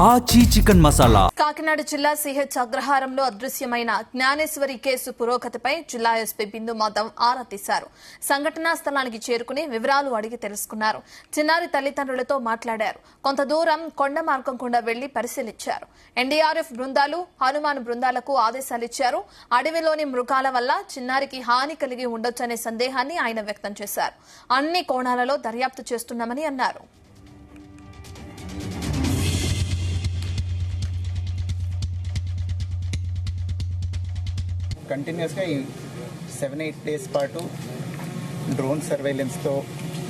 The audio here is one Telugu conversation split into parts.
ఆచి చికెన్ మసాలా. కాకినాడ జిల్లా సిహెచ్ అగ్రహారంలో అదృశ్యమైన జ్ఞానేశ్వరి కేసు పురోగతిపై జిల్లా ఎస్పీ బిందు మాధవ్ ఆరా తీశారు. సంఘటనా స్థలానికి చేరుకుని వివరాలు అడిగి తెలుసుకున్నారు. చిన్నారి తల్లిదండ్రులతో మాట్లాడారు. కొంత దూరం కొండ మార్గం గుండా వెళ్లి పరిశీలించారు. ఎన్డీఆర్ఎఫ్ బృందాలు, హనుమాన్ బృందాలకు ఆదేశాలిచ్చారు. అడవిలోని మృగాల వల్ల చిన్నారికి హాని కలిగి ఉండొచ్చనే సందేహాన్ని ఆయన వ్యక్తం చేశారు. అన్ని కోణాలలో దర్యాప్తు చేస్తున్నామని అన్నారు. కంటిన్యూస్గా ఈ 7-8 డేస్ పాటు డ్రోన్ సర్వేలెన్స్తో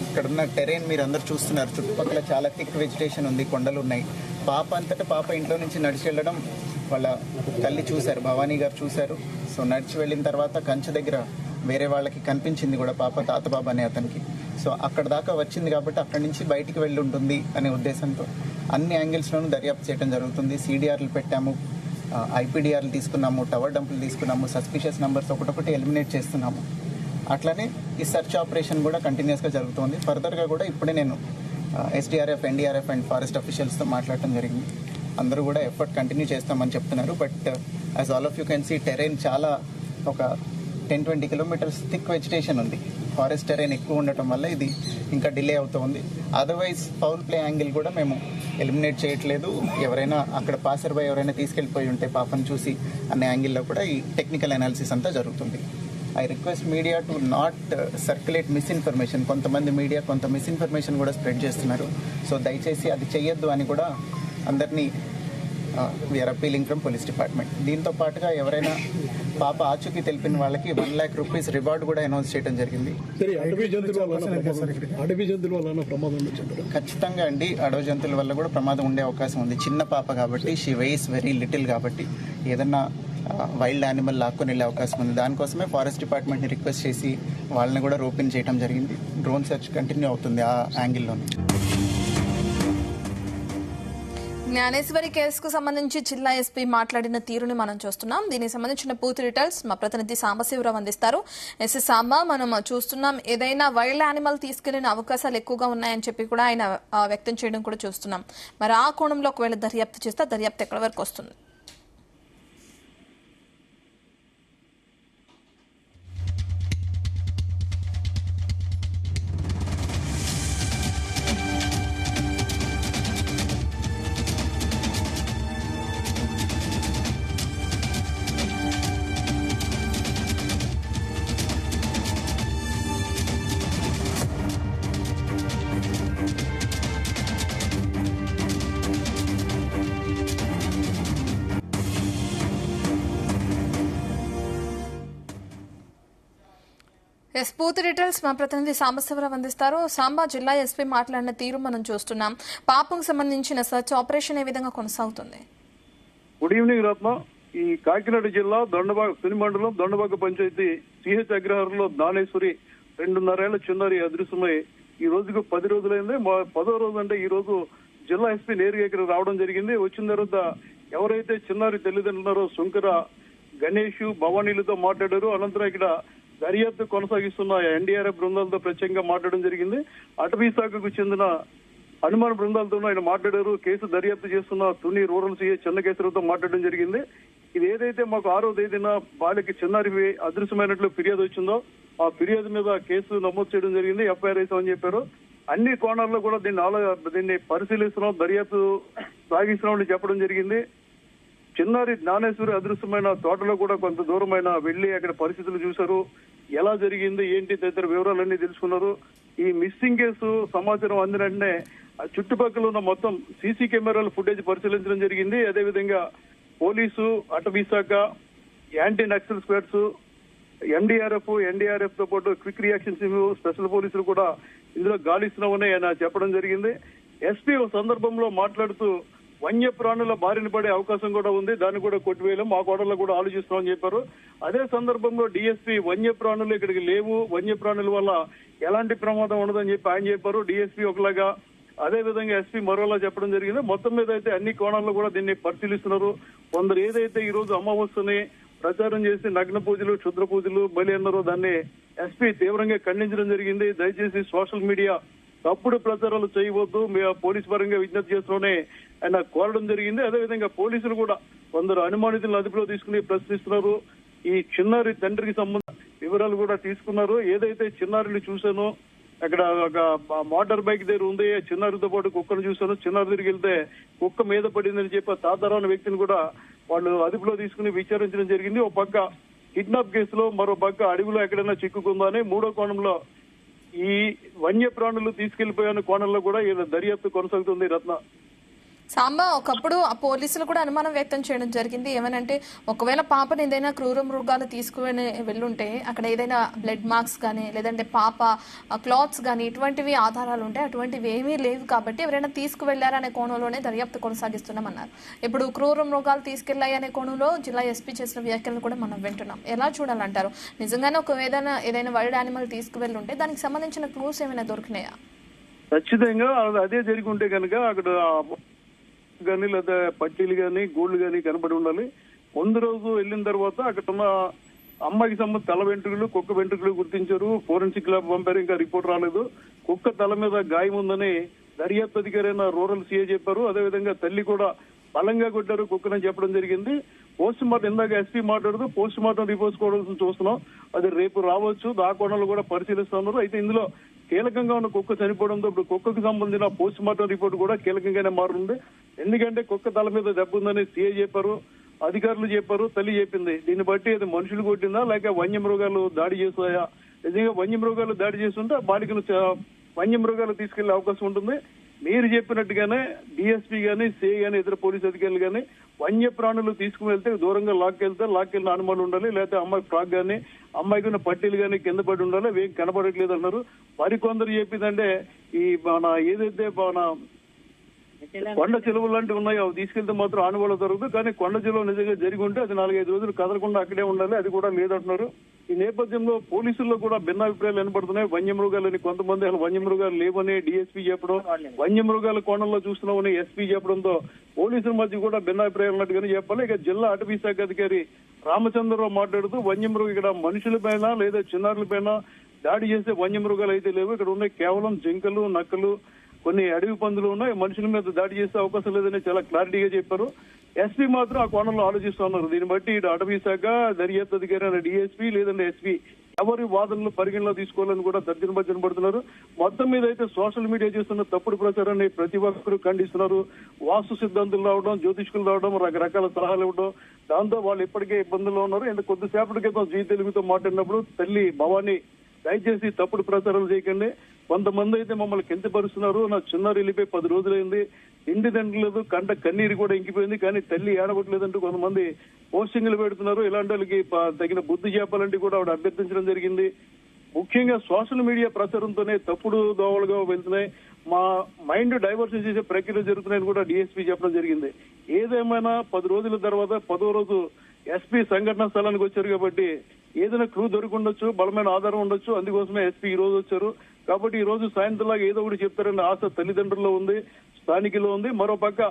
ఇక్కడున్న టెరైన్ మీరు అందరు చూస్తున్నారు. చుట్టుపక్కల చాలా థిక్ వెజిటేషన్ ఉంది, కొండలు ఉన్నాయి. పాప అంతటా పాప ఇంట్లో నుంచి నడిచి వెళ్ళడం వాళ్ళ తల్లి చూశారు, భవానీ గారు చూశారు. సో నడిచి వెళ్ళిన తర్వాత కంచె దగ్గర వేరే వాళ్ళకి కనిపించింది కూడా పాప, తాతబాబు అనే అతనికి. సో అక్కడ దాకా వచ్చింది కాబట్టి అక్కడి నుంచి బయటికి వెళ్ళి ఉంటుంది అనే ఉద్దేశంతో అన్ని యాంగిల్స్లోనూ దర్యాప్తు చేయడం జరుగుతుంది. CDRలు పెట్టాము, IPDRలు తీసుకున్నాము, టవర్ డంపులు తీసుకున్నాము, సస్పిషియస్ నెంబర్స్ ఒకటొకటి ఎలిమినేట్ చేస్తున్నాము. అట్లానే ఈ సెర్చ్ ఆపరేషన్ కూడా కంటిన్యూస్గా జరుగుతుంది. ఫర్దర్గా కూడా ఇప్పుడే నేను SDRF, NDRF అండ్ ఫారెస్ట్ అఫీషియల్స్తో మాట్లాడటం జరిగింది. అందరూ కూడా ఎఫర్ట్ కంటిన్యూ చేస్తామని చెప్తున్నారు. But as all of you can see terrain చాలా ఒక 10-20 కిలోమీటర్స్ థిక్ వెజిటేషన్ ఉంది. ఫారెస్ట్ టెరైన్ ఎక్కువ ఉండటం వల్ల ఇది ఇంకా డిలే అవుతుంది. అదర్వైజ్ ఫౌల్ ప్లే యాంగిల్ కూడా మేము ఎలిమినేట్ చేయట్లేదు. ఎవరైనా అక్కడ పాసర్ బై ఎవరైనా తీసుకెళ్ళిపోయి ఉంటే పాపను చూసి అనే యాంగిల్లో కూడా ఈ టెక్నికల్ అనాలిసిస్ అంతా జరుగుతుంది. I request media to not circulate misinformation. కొంతమంది మీడియా కొంత మిస్ఇన్ఫర్మేషన్ కూడా స్ప్రెడ్ చేస్తున్నారు. సో దయచేసి అది చెయ్యొద్దు అని కూడా అందరినీ we are appealing from police department. దీంతో పాటుగా ఎవరైనా పాప ఆచూకీ తెలిపిన వాళ్ళకి 1 lakh rupees రివార్డ్ కూడా అనౌన్స్ చేయడం జరిగింది. ఖచ్చితంగా అండి, అడవి జంతువుల వల్ల కూడా ప్రమాదం ఉండే అవకాశం ఉంది. చిన్న పాప కాబట్టి, షీ వెయిస్ వెరీ లిటిల్ కాబట్టి ఏదన్నా వైల్డ్ యానిమల్ లాక్కొని వెళ్ళే అవకాశం ఉంది. దానికోసమే ఫారెస్ట్ డిపార్ట్మెంట్ని రిక్వెస్ట్ చేసి వాళ్ళని కూడా రోపిన్ చేయడం జరిగింది. డ్రోన్ సెర్చ్ కంటిన్యూ అవుతుంది ఆ యాంగిల్లోనే. జ్ఞానేశ్వరి కేసుకు సంబంధించి జిల్లా ఎస్పీ మాట్లాడిన తీరుని మనం చూస్తున్నాం. దీనికి సంబంధించిన పూర్తి డీటెయిల్స్ మా ప్రతినిధి సాంబశివరావు అందిస్తారు. ఎస్ఎస్ సాంబ, మనం చూస్తున్నాం ఏదైనా వైల్డ్ యానిమల్ తీసుకెళ్లిన అవకాశాలు ఎక్కువగా ఉన్నాయని చెప్పి కూడా ఆయన వ్యక్తం చేయడం కూడా చూస్తున్నాం. మరి ఆ కోణంలో ఒకవేళ దర్యాప్తు చేస్తే దర్యాప్తు ఎక్కడి వరకు వస్తుంది? పూర్తి డీటెయిల్స్ మా ప్రతినిధి సాంబశివరావు అందిస్తారు. సాంబా, జిల్లా ఎస్పీ మాట్లాడిన తీరు మనం చూస్తున్నాం. పాపకు సంబంధించిన సర్చ్ ఆపరేషన్ ఏ విధంగా కొనసాగుతుంది? గుడ్ ఈవినింగ్ రత్న. ఈ కాకినాడ జిల్లా తుని మండలం దొండబాక పంచాయతీ సిహెచ్ అగ్రహారంలో జ్ఞానేశ్వరి 2.5 ఏళ్ల చిన్నారి అదృశ్యమై ఈ రోజుకు 10 రోజులైంది. 10వ రోజు అంటే ఈ రోజు జిల్లా ఎస్పీ నేరుగా ఇక్కడ రావడం జరిగింది. వచ్చిన తర్వాత ఎవరైతే చిన్నారి తల్లిదండ్రులు ఉన్నారో శంకర, గణేష్, భవానీలతో మాట్లాడారు. అనంతరం ఇక్కడ దర్యాప్తు కొనసాగిస్తున్న NDRF బృందాలతో ప్రత్యేకంగా మాట్లాడడం జరిగింది. అటవీ శాఖకు చెందిన హనుమాన్ బృందాలతో ఆయన మాట్లాడారు. కేసు దర్యాప్తు చేస్తున్న తుని రూరల్ CA చెన్నకేశ్వరరావుతో మాట్లాడడం జరిగింది. ఇది ఏదైతే మాకు 6వ తేదీన బాలిక చిన్నారి అదృశ్యమైనట్లు ఫిర్యాదు వచ్చిందో ఆ ఫిర్యాదు మీద కేసు నమోదు చేయడం జరిగింది. FIR వేసామని చెప్పారు. అన్ని కోణాల్లో కూడా దీన్ని పరిశీలిస్తున్నాం, దర్యాప్తు సాగిస్తున్నామని చెప్పడం జరిగింది. చిన్నారి జ్ఞానేశ్వరి అదృశ్యమైన తోటలో కూడా కొంత దూరమైన వెళ్లి అక్కడ పరిస్థితులు చూశారు. ఎలా జరిగింది ఏంటి తదితర వివరాలన్నీ తెలుసుకున్నారు. ఈ మిస్సింగ్ కేసు సమాచారం అందిన వెంటనే చుట్టుపక్కల ఉన్న మొత్తం CC కెమెరాల ఫుటేజ్ పరిశీలించడం జరిగింది. అదేవిధంగా పోలీసు, అటవీ శాఖ, యాంటీ నక్సల్ స్క్వాడ్స్, NDRF తో పాటు క్విక్ రియాక్షన్ టీమ్, స్పెషల్ పోలీసులు కూడా ఇందులో గాలిస్తున్నామని ఆయన చెప్పడం జరిగింది. ఎస్పీ సందర్భంలో మాట్లాడుతూ వన్యప్రాణుల బారిన పడే అవకాశం కూడా ఉంది, దాన్ని కూడా కొట్టివేయలేం, మా కోడల్లో కూడా ఆలోచిస్తామని చెప్పారు. అదే సందర్భంలో DSP వన్యప్రాణులు ఇక్కడికి లేవు, వన్యప్రాణుల వల్ల ఎలాంటి ప్రమాదం ఉండదని చెప్పి ఆయన చెప్పారు. DSP ఒకలాగా, అదే విధంగా ఎస్పీ మరోలా చెప్పడం జరిగింది. మొత్తం మీద అయితే అన్ని కోణాల్లో కూడా దీన్ని పరిశీలిస్తున్నారు. కొందరు ఏదైతే ఈ రోజు అమావాస్యని ప్రచారం చేసి నగ్న పూజలు, క్షుద్ర పూజలు బలి అన్నారో దాన్ని ఎస్పీ తీవ్రంగా ఖండించడం జరిగింది. దయచేసి సోషల్ మీడియా తప్పుడు ప్రచారాలు చేయవద్దు, మేము పోలీసు పరంగా విజ్ఞప్తి చేస్తున్నామని ఆయన కోరడం జరిగింది. అదేవిధంగా పోలీసులు కూడా కొందరు అనుమానితులను అదుపులో తీసుకుని ప్రశ్నిస్తున్నారు. ఈ చిన్నారి తండ్రికి సంబంధించిన వివరాలు కూడా తీసుకున్నారు. ఏదైతే చిన్నారిని చూశానో అక్కడ ఒక మోటార్ బైక్ దగ్గర ఉంది, చిన్నారితో పాటు కుక్కను చూశాను, చిన్నారి దగ్గరికి వెళ్తే కుక్క మీద పడిందని చెప్పి తాతారాని వ్యక్తిని కూడా వాళ్ళు అదుపులో తీసుకుని విచారించడం జరిగింది. ఒక పక్క కిడ్నాప్ కేసులో, మరో పక్క అడవిలో ఎక్కడైనా చిక్కుకుందని, మూడో కోణంలో ఈ వన్యప్రాణులు తీసుకెళ్లిపోయిన కోణంలో కూడా దర్యాప్తు కొనసాగుతుంది. రత్న సాంబా, ఒకప్పుడు ఆ పోలీసులు కూడా అనుమానం వ్యక్తం చేయడం జరిగింది. ఏమనంటే ఒకవేళ పాపని ఏదైనా క్రూర మృగాలు తీసుకుని వెళ్ళుంటే అక్కడ ఏదైనా బ్లడ్ మార్క్స్ కానీ లేదంటే పాప క్లాత్స్ కానీ ఇటువంటివి ఆధారాలు ఉంటాయి, అటువంటివి ఏమీ లేవు కాబట్టి ఎవరైనా తీసుకువెళ్లారనే కోణంలోనే దర్యాప్తు కొనసాగిస్తున్నామన్నారు. ఇప్పుడు క్రూర మృగాలు తీసుకెళ్లాయి అనే కోణంలో జిల్లా ఎస్పీ చేసిన వ్యాఖ్యలను కూడా మనం వింటున్నాం. ఎలా చూడాలంటారు? నిజంగానే ఒక ఏదైనా వైల్డ్ యానిమల్ తీసుకువెళ్ళుంటే దానికి సంబంధించిన క్లూస్ ఏమైనా దొరికినాయా? ఖచ్చితంగా అదే జరిగి ఉంటే కనుక అక్కడ కానీ లేదా పట్టీలు కానీ గోళ్లు కానీ కనబడి ఉండాలి. ముందు రోజు వెళ్ళిన తర్వాత అక్కడ ఉన్న అమ్మాయికి సంబంధించిన తల వెంట్రుకలు, కుక్క వెంట్రుకలు గుర్తించారు. ఫోరెన్సిక్ ల్యాబ్ పంపారు, ఇంకా రిపోర్ట్ రాలేదు. కుక్క తల మీద గాయం ఉందని దర్యాప్తు అధికారి అయిన రూరల్ సీఏ చెప్పారు. అదేవిధంగా తల్లి కూడా బలంగా కొట్టారు కుక్కనని చెప్పడం జరిగింది. పోస్ట్ మార్టం ఇందాక ఎస్పీ మాట్లాడుతూ పోస్ట్ మార్టం రిపోర్ట్స్ కూడా చూస్తున్నాం, అది రేపు రావచ్చు, ఆ కోణాలు కూడా పరిశీలిస్తున్నారు. అయితే ఇందులో కీలకంగా ఉన్న కుక్క చనిపోవడంతో ఇప్పుడు కుక్కకు సంబంధించిన పోస్ట్ మార్టం రిపోర్ట్ కూడా కీలకంగానే మారుంది. ఎందుకంటే కుక్క తల మీద దెబ్బ ఉందని సీఐ చెప్పారు, అధికారులు చెప్పారు, తల్లి చెప్పింది. దీన్ని బట్టి అది మనుషులు కొట్టిందా లేక వన్యమృగాలు దాడి చేస్తాయా? నిజంగా వన్యమృగాలు దాడి చేస్తుంటే బాలికను వన్యమృగాలు తీసుకెళ్లే అవకాశం ఉంటుంది. మీరు చెప్పినట్టుగానే డిఎస్పీ గానీ, సిఐ గానీ, ఇతర పోలీసు అధికారులు గానీ వన్యప్రాణులు తీసుకువెళ్తే దూరంగా లాక్కెళ్ళిన అనుమానం ఉండాలి. లేకపోతే అమ్మాయి ఫ్రాక్ గానీ, అమ్మాయికి ఉన్న పట్టీలు గానీ కింద పడి ఉండాలి. ఏం కనబడట్లేదు అన్నారు. మరికొందరు చెప్పిందంటే ఈ ఏదైతే కొండ చెరువులు లాంటివి ఉన్నాయో అవి తీసుకెళ్తే మాత్రం ఆనువాళ్ళు జరుగుతుంది. కానీ కొండ చెరువు నిజంగా జరిగి ఉంటే అది 4-5 రోజులు కదలకుండా అక్కడే ఉండాలి, అది కూడా లేదంటున్నారు. ఈ నేపథ్యంలో పోలీసుల్లో కూడా భిన్నాభిప్రాయాలు వినపడుతున్నాయి. వన్యమృగాలని కొంతమంది అసలు వన్యమృగాలు లేవని డిఎస్పీ చెప్పడం, వన్యమృగాల కోణంలో చూస్తున్నామని ఎస్పీ చెప్పడంతో పోలీసుల మధ్య కూడా భిన్నాభిప్రాయాలు ఉన్నట్టుగానే చెప్పాలి. ఇక జిల్లా అటవీ శాఖ అధికారి రామచంద్రరావు మాట్లాడుతూ వన్యమృగం ఇక్కడ మనుషుల పైన లేదా చిన్నారుల పైన దాడి చేసే వన్యమృగాలు అయితే లేవు, ఇక్కడ ఉన్నాయి కేవలం జింకలు, నక్కలు, కొన్ని అడవి పందులు ఉన్నాయి, మనుషుల మీద దాడి చేసే అవకాశం లేదని చాలా క్లారిటీగా చెప్పారు. ఎస్పీ మాత్రం ఆ కోణంలో ఆలోచిస్తున్నారు. దీన్ని బట్టి ఇటు అటవీ శాఖ, దర్యాప్తు అధికారి డిఎస్పీ లేదంటే ఎస్పీ ఎవరి వాదనలు పరిగణలో తీసుకోవాలని కూడా తర్జన పడుతున్నారు. మొత్తం మీద అయితే సోషల్ మీడియా చేస్తున్న తప్పుడు ప్రచారాన్ని ప్రతి ఒక్కరు ఖండిస్తున్నారు. వాస్తు సిద్ధాంతులు రావడం, జ్యోతిష్కులు రావడం, రకరకాల సలహాలు ఇవ్వడం, దాంతో వాళ్ళు ఇప్పటికే ఇబ్బందుల్లో ఉన్నారు. ఇంత కొద్దిసేపటి క్రితం జీ తెలుగుతో మాట్లాడినప్పుడు తల్లి భవానీ దయచేసి తప్పుడు ప్రచారాలు చేయకండి, కొంతమంది అయితే మమ్మల్ని కించపరుస్తున్నారు, నా చిన్నారి వెళ్ళిపోయి 10 రోజులైంది, తిండి తింటలేదు, కంట కన్నీరు కూడా ఇంకిపోయింది, కానీ తల్లి ఏడవట్లేదంటూ కొంతమంది పోస్టింగ్లు పెడుతున్నారు. ఇలాంటి వాళ్ళకి తగిన బుద్ధి చెప్పాలంటే కూడా ఆవిడ అభ్యర్థించడం జరిగింది. ముఖ్యంగా సోషల్ మీడియా ప్రచారంతోనే తప్పుడు దోవలుగా వెళ్తున్నాయి, మా మైండ్ డైవర్షన్ చేసే ప్రక్రియ జరుగుతున్నాయని కూడా డిఎస్పీ చెప్పడం జరిగింది. ఏదేమైనా 10 రోజుల తర్వాత 10వ రోజు ఎస్పీ సంఘటన స్థలానికి వచ్చారు కాబట్టి ఏదైనా క్లూ దొరికిండొచ్చు, బలమైన ఆధారం ఉండొచ్చు. అందుకోసమే ఎస్పీ ఈ రోజు వచ్చారు. కాబట్టి ఈ రోజు సాయంత్రంలాగా ఏదో ఒకటి చెప్తారన్న ఆశ తల్లిదండ్రుల్లో ఉంది, స్థానికుల్లో ఉంది. మరోపక్క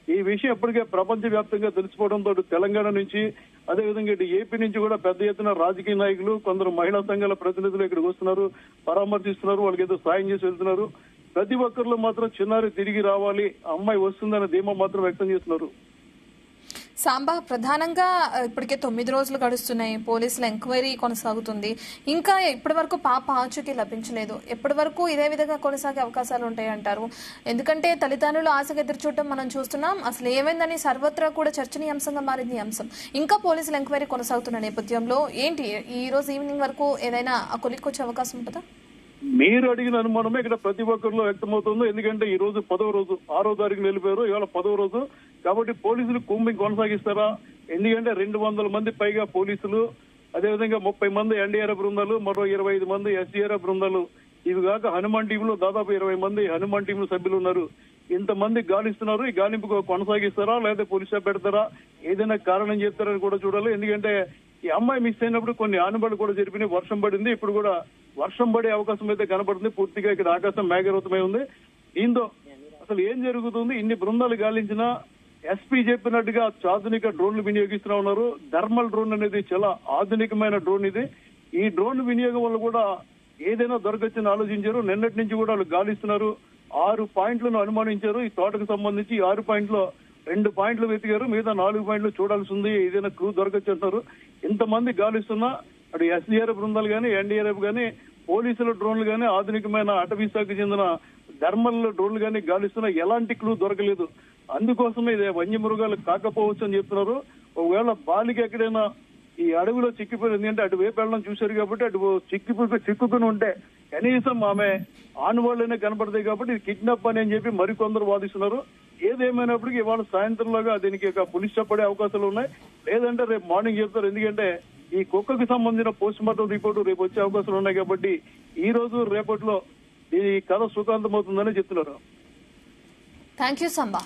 ఈ విషయం ఇప్పటికే ప్రపంచ వ్యాప్తంగా తెలిసిపోవడంతో తెలంగాణ నుంచి, అదేవిధంగా ఇటు ఏపీ నుంచి కూడా పెద్ద ఎత్తున రాజకీయ నాయకులు, కొందరు మహిళా సంఘాల ప్రతినిధులు ఇక్కడికి వస్తున్నారు, పరామర్శిస్తున్నారు, వాళ్ళకి ఏదో సాయం చేసి వెళ్తున్నారు. ప్రతి ఒక్కరిలో మాత్రం చిన్నారి తిరిగి రావాలి, అమ్మాయి వస్తుందనే ధీమా మాత్రం వ్యక్తం చేస్తున్నారు. సాంబా, ప్రధానంగా ఇప్పటికే 9 రోజులు గడుస్తున్నాయి, పోలీసుల ఎంక్వైరీ కొనసాగుతుంది, ఇంకా ఇప్పటి వరకు పాప ఆచూకీ లభించలేదు. ఎప్పటి వరకు ఇదే విధంగా కొనసాగే అవకాశాలు ఉంటాయంటారు? ఎందుకంటే తల్లిదండ్రులు ఆశగా ఎదురుచూడటం మనం చూస్తున్నాం. అసలు ఏమైందని సర్వత్రా కూడా చర్చనీయాంశంగా మారింది ఈ అంశం. ఇంకా పోలీసుల ఎంక్వైరీ కొనసాగుతున్న నేపథ్యంలో ఏంటి ఈ రోజు ఈవినింగ్ వరకు ఏదైనా కొలిక్కొచ్చే అవకాశం ఉంటుందా? మీరు అడిగిన అనుమానమే ఇక్కడ ప్రతి ఒక్కరిలో వ్యక్తమవుతుంది. ఎందుకంటే ఈ రోజు 10వ రోజు, 6వ తారీఖున వెళ్ళిపోయారు, ఇవాళ 10వ రోజు కాబట్టి పోలీసులు కూంబింగ్ కొనసాగిస్తారా? ఎందుకంటే 200 మంది పైగా పోలీసులు, అదేవిధంగా 30 మంది ఎన్డీఆర్ఎఫ్ బృందాలు, మరో 25 మంది ఎస్డీఆర్ఎఫ్ బృందాలు, ఇవి కాక హనుమాన్ టీంలో దాదాపు 20 మంది హనుమాన్ టీంలో సభ్యులు ఉన్నారు. ఇంతమంది గాలిస్తున్నారు. ఈ గాలింపు కొనసాగిస్తారా లేదా పోలీసులు పెడతారా? ఏదైనా కారణం చెప్తారని కూడా చూడాలి. ఎందుకంటే ఈ అమ్మాయి మిస్ అయినప్పుడు కొన్ని ఆనుబడులు కూడా జరిపినాయి, వర్షం పడింది, ఇప్పుడు కూడా వర్షం పడే అవకాశం అయితే కనపడుతుంది. పూర్తిగా ఇక్కడ ఆకాశం మేఘావృతమై ఉంది. దీంతో అసలు ఏం జరుగుతుంది? ఇన్ని బృందాలు గాలించినా ఎస్పీ చెప్పినట్టుగా ఆధునిక డ్రోన్లు వినియోగిస్తూ ఉన్నారు. థర్మల్ డ్రోన్ అనేది చాలా ఆధునికమైన డ్రోన్ ఇది. ఈ డ్రోన్ వినియోగం వల్ల కూడా ఏదైనా దొరకచ్చని ఆలోచించారు. నిన్నటి నుంచి కూడా వాళ్ళు గాలిస్తున్నారు. 6 పాయింట్లను అనుమానించారు. ఈ తోటకు సంబంధించి 6 పాయింట్లో 2 పాయింట్లు వెతికారు. మిగతా 4 పాయింట్లు చూడాల్సి ఉంది. ఏదైనా క్లూ దొరకచ్చు అంటారు. ఇంతమంది గాలిస్తున్నా అటు ఎస్డీఆర్ఎఫ్ బృందాలు కానీ, ఎన్డీఆర్ఎఫ్ కానీ, పోలీసుల డ్రోన్లు కానీ, ఆధునికమైన అటవీ శాఖకు చెందిన థర్మల్ డ్రోన్లు కానీ గాలిస్తున్నా ఎలాంటి క్లూ దొరకలేదు. అందుకోసమే ఇదే వన్యమృగాలు కాకపోవచ్చు అని చెప్తున్నారు. ఒకవేళ బాలిక ఎక్కడైనా ఈ అడవిలో చిక్కిపోయింది, ఎందుకంటే అటువైపు వెళ్ళడం చూశారు కాబట్టి అటు చిక్కుకుని ఉంటే కనీసం ఆమె ఆనవాళ్ళనే కనపడతాయి కాబట్టి ఇది కిడ్నాప్ అని చెప్పి మరికొందరు వాదిస్తున్నారు. ఏదేమైనప్పటికీ ఇవాళ సాయంత్రంలోగా దీనికి ఒక పులిస్ పడే అవకాశాలు ఉన్నాయి. లేదంటే రేపు మార్నింగ్ చెప్తారు. ఎందుకంటే ఈ కుక్కకు సంబంధించిన పోస్ట్ మార్టం రిపోర్టు రేపు వచ్చే అవకాశాలు ఉన్నాయి కాబట్టి ఈ రోజు రేపట్లో ఈ కథ సుఖాంతమవుతుందని చెప్తున్నారు. Thank you Samba.